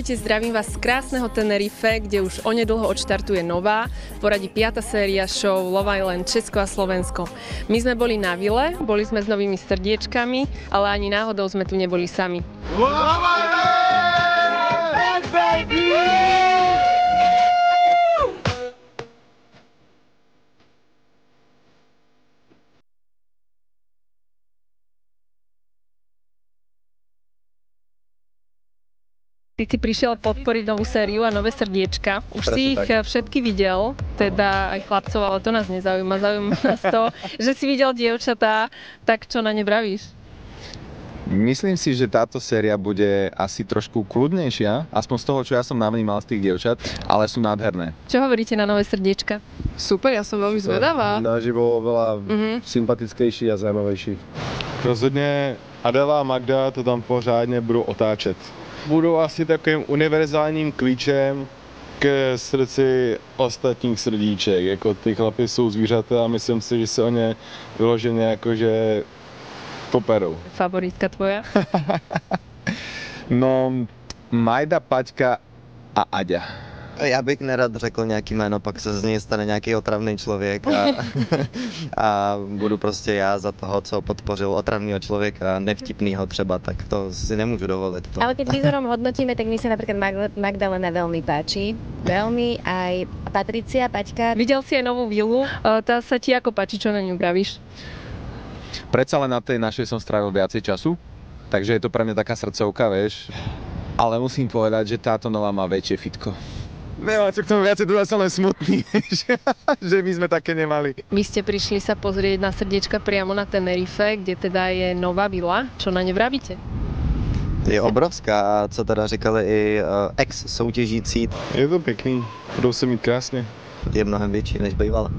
Ahojte, zdravím vás z krásneho Tenerife, kde už onedlho odštartuje nová, v poradí 5. séria show Love Island Česko a Slovensko. My sme boli na vile, boli sme s novými srdiečkami, ale ani náhodou sme tu neboli sami. Love Island, baby! Ty si prišiel podporiť novú sériu a nové srdiečka. Už si ich všetky videl, teda aj chlapcov, ale to nás nezaujíma. Zaujíma nás to, že si videl dievčatá, tak čo na ne vravíš? Myslím si, že táto séria bude asi trošku kľudnejšia, aspoň z toho, čo ja som navnímal z tých dievčat, ale sú nádherné. Čo hovoríte na nové srdiečka? Super, ja som veľmi zvedavá. Naživo oveľa sympatickejší a zajímavejší. Rozhodně Adela a Magda to tam pořádně budou otáčet. Budou asi takovým univerzálním klíčem k srdci ostatních srdíček. Jako ty chlapy jsou zvířata a myslím si, že se o ně vyloženě jakože poperou. Favoritka tvoja? No, Majda, Paťka a Aďa. Já bych nerad řekl nějaký jméno, pak se z něj stane nějaký otravný člověk a budu prostě já za toho, co podpořil otravného člověka, nevtipnýho třeba, tak to si nemůžu dovolit. To. Ale keď výzorom hodnotíme, tak mi sa napríklad Magdalena veľmi páči. Veľmi, aj Patricia, Paťka. Videl si aj novú vilu, tá sa ti ako páči, čo na ňu pravíš? Predsa len na tej našej som strávil viacej času, takže je to pre mňa taká srdcovka, vieš. Ale musím povedať, že táto nová má väčšie fitko. Nemám čo k tomu viacej dodať, som len smutný, že my sme také nemali. Vy ste prišli sa pozrieť na srdiečka priamo na Tenerife, kde teda je nová vila. Čo na ne vravíte? Je obrovská, co teda říkali i ex-soutěžící. Je to pěkný, budou se mít krásně. Je mnohem větší, než bývala.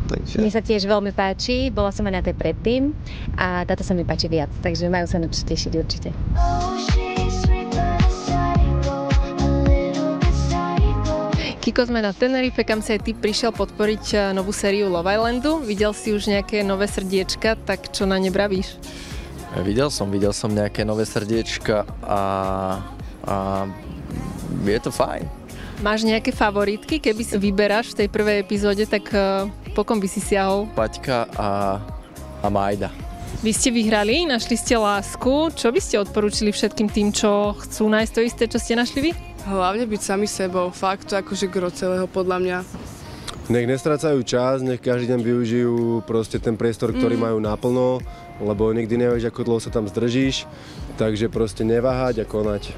Takže... Mne sa tiež veľmi páči, bola som aj na tej predtým a táto sa mi páči viac, takže majú sa na čo tešiť určite. Kiko, sme na Tenerife, kam si aj ty prišiel podporiť novú sériu Love Islandu. Videl si už nejaké nové srdiečka, tak čo na ne vravíš? Videl som nejaké nové srdiečka a je to fajn. Máš nejaké favoritky? Keby si vyberáš v tej prvej epizóde, tak po kom by si siahol? Paťka a Majda. Vy ste vyhrali, našli ste lásku. Čo by ste odporúčili všetkým tým, čo chcú nájsť to isté, čo ste našli vy? Hlavne byť sami sebou, fakt to akože gro celého podľa mňa. Nech nestrácajú čas, nech každý deň využijú proste ten priestor, ktorý majú naplno, lebo nikdy nevieš, ako dlho sa tam zdržíš, takže proste neváhať a konať.